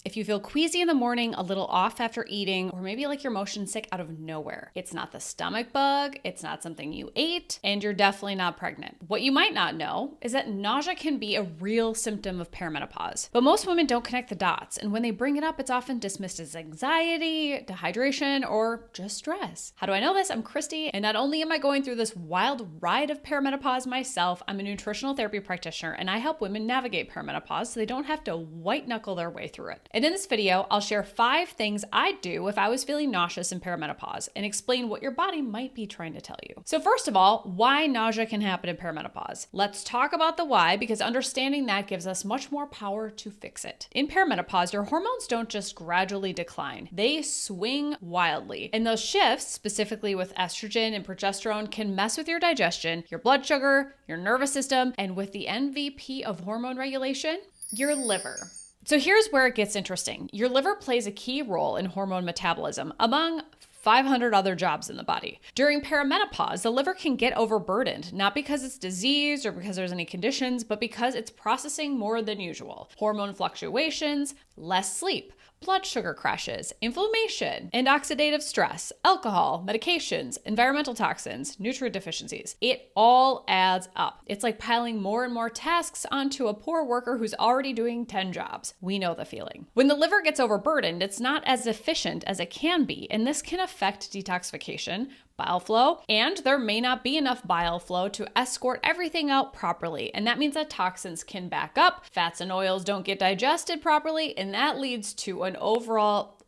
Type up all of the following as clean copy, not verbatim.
If you feel queasy in the morning, a little off after eating, or maybe like you're motion sick out of nowhere, it's not the stomach bug, it's not something you ate, and you're definitely not pregnant. What you might not know is that nausea can be a real symptom of perimenopause, but most women don't connect the dots, and when they bring it up, it's often dismissed as anxiety, dehydration, or just stress. How do I know this? I'm Christy, and not only am I going through this wild ride of perimenopause myself, I'm a nutritional therapy practitioner, and I help women navigate perimenopause so they don't have to white knuckle their way through it. And in this video, I'll share 5 things I'd do if I was feeling nauseous in perimenopause and explain what your body might be trying to tell you. So first of all, why nausea can happen in perimenopause. Let's talk about the why, because understanding that gives us much more power to fix it. In perimenopause, your hormones don't just gradually decline, they swing wildly. And those shifts, specifically with estrogen and progesterone, can mess with your digestion, your blood sugar, your nervous system, and with the MVP of hormone regulation, your liver. So here's where it gets interesting. Your liver plays a key role in hormone metabolism, among 500 other jobs in the body. During perimenopause, the liver can get overburdened, not because it's diseased or because there's any conditions, but because it's processing more than usual. Hormone fluctuations, less sleep, blood sugar crashes, inflammation, and oxidative stress, alcohol, medications, environmental toxins, nutrient deficiencies. It all adds up. It's like piling more and more tasks onto a poor worker who's already doing 10 jobs. We know the feeling. When the liver gets overburdened, it's not as efficient as it can be, and this can affect detoxification, bile flow, and there may not be enough bile flow to escort everything out properly. And that means that toxins can back up, fats and oils don't get digested properly, and that leads to an overall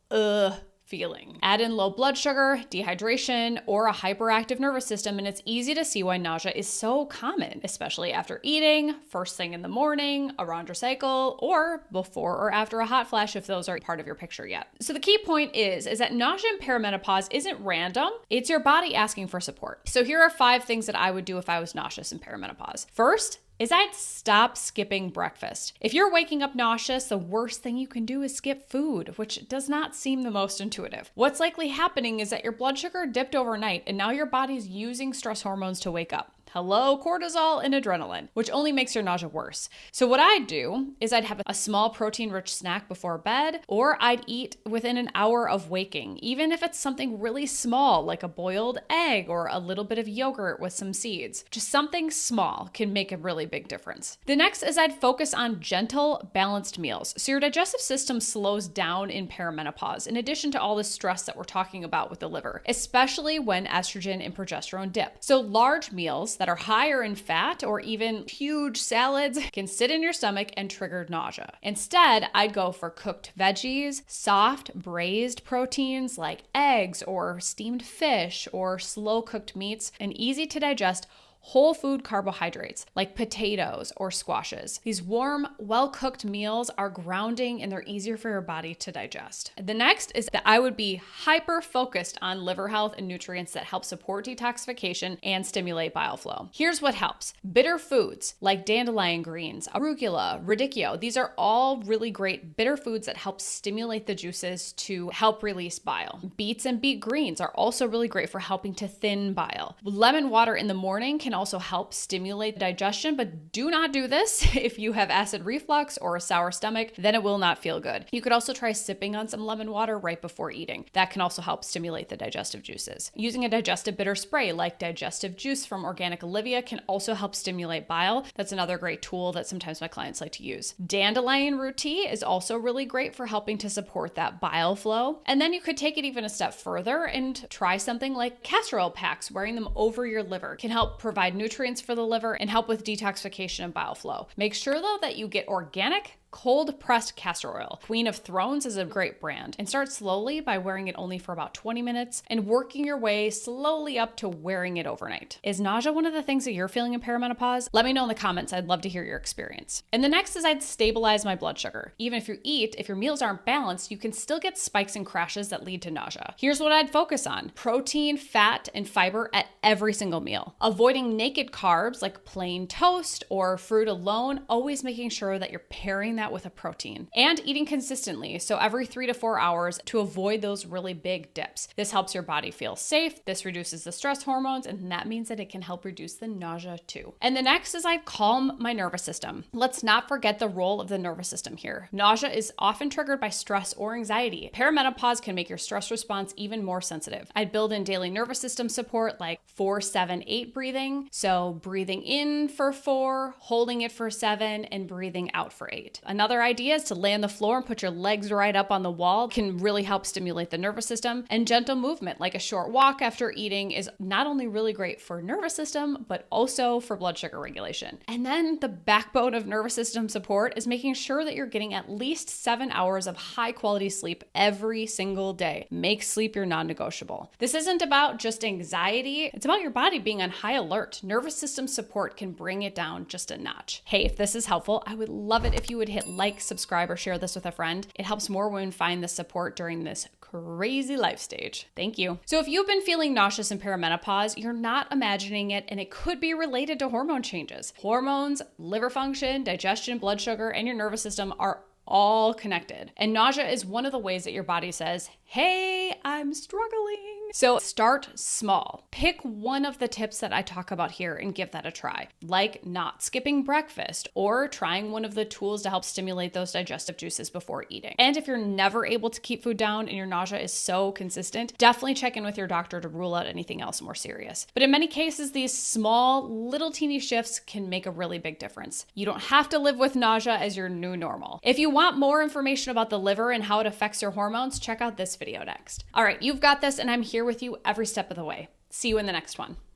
feeling. Add in low blood sugar, dehydration, or a hyperactive nervous system, and it's easy to see why nausea is so common, especially after eating, first thing in the morning, around your cycle, or before or after a hot flash if those aren't part of your picture yet. So the key point is that nausea in perimenopause isn't random, it's your body asking for support. So here are 5 things that I would do if I was nauseous in perimenopause. First, is I'd stop skipping breakfast. If you're waking up nauseous, the worst thing you can do is skip food, which does not seem the most intuitive. What's likely happening is that your blood sugar dipped overnight and now your body's using stress hormones to wake up. Hello, cortisol and adrenaline, which only makes your nausea worse. So what I'd do is I'd have a small protein-rich snack before bed, or I'd eat within an hour of waking, even if it's something really small, like a boiled egg or a little bit of yogurt with some seeds. Just something small can make a really big difference. The next is I'd focus on gentle, balanced meals. So your digestive system slows down in perimenopause, in addition to all the stress that we're talking about with the liver, especially when estrogen and progesterone dip. So large meals that are higher in fat or even huge salads can sit in your stomach and trigger nausea. Instead, I'd go for cooked veggies, soft braised proteins like eggs or steamed fish or slow cooked meats, and easy to digest whole food carbohydrates like potatoes or squashes. These warm, well-cooked meals are grounding and they're easier for your body to digest. The next is that I would be hyper-focused on liver health and nutrients that help support detoxification and stimulate bile flow. Here's what helps. Bitter foods like dandelion greens, arugula, radicchio. These are all really great bitter foods that help stimulate the juices to help release bile. Beets and beet greens are also really great for helping to thin bile. Lemon water in the morning can also help stimulate digestion, but do not do this if you have acid reflux or a sour stomach, then it will not feel good. You could also try sipping on some lemon water right before eating. That can also help stimulate the digestive juices. Using a digestive bitter spray like digestive juice from Organic Olivia can also help stimulate bile. That's another great tool that sometimes my clients like to use. Dandelion root tea is also really great for helping to support that bile flow. And then you could take it even a step further and try something like castor oil packs. Wearing them over your liver can help provide nutrients for the liver and help with detoxification and bile flow. Make sure though that you get organic, cold pressed castor oil. Queen of Thrones is a great brand, and start slowly by wearing it only for about 20 minutes and working your way slowly up to wearing it overnight. Is nausea one of the things that you're feeling in perimenopause? Let me know in the comments. I'd love to hear your experience. And the next is I'd stabilize my blood sugar. Even if if your meals aren't balanced, you can still get spikes and crashes that lead to nausea. Here's what I'd focus on: protein, fat, and fiber at every single meal. Avoiding naked carbs like plain toast or fruit alone, always making sure that you're pairing that that with a protein. And eating consistently, so every 3 to 4 hours to avoid those really big dips. This helps your body feel safe, this reduces the stress hormones, and that means that it can help reduce the nausea too. And the next is I calm my nervous system. Let's not forget the role of the nervous system here. Nausea is often triggered by stress or anxiety. Perimenopause can make your stress response even more sensitive. I'd build in daily nervous system support like 4-7-8 breathing. So breathing in for 4, holding it for 7, and breathing out for 8. Another idea is to lay on the floor and put your legs right up on the wall. Can really help stimulate the nervous system. And gentle movement like a short walk after eating is not only really great for nervous system, but also for blood sugar regulation. And then the backbone of nervous system support is making sure that you're getting at least 7 hours of high quality sleep every single day. Make sleep your non-negotiable. This isn't about just anxiety. It's about your body being on high alert. Nervous system support can bring it down just a notch. Hey, if this is helpful, I would love it if you would hit like, subscribe, or share this with a friend. It helps more women find the support during this crazy life stage. Thank you. So if you've been feeling nauseous in perimenopause, you're not imagining it, and it could be related to hormone changes. Hormones, liver function, digestion, blood sugar, and your nervous system are all connected. And nausea is one of the ways that your body says, hey, I'm struggling. So start small. Pick one of the tips that I talk about here and give that a try, like not skipping breakfast or trying one of the tools to help stimulate those digestive juices before eating. And if you're never able to keep food down and your nausea is so consistent, definitely check in with your doctor to rule out anything else more serious. But in many cases, these small, little teeny shifts can make a really big difference. You don't have to live with nausea as your new normal. If you want more information about the liver and how it affects your hormones, check out this video next. All right, you've got this, and I'm here with you every step of the way. See you in the next one.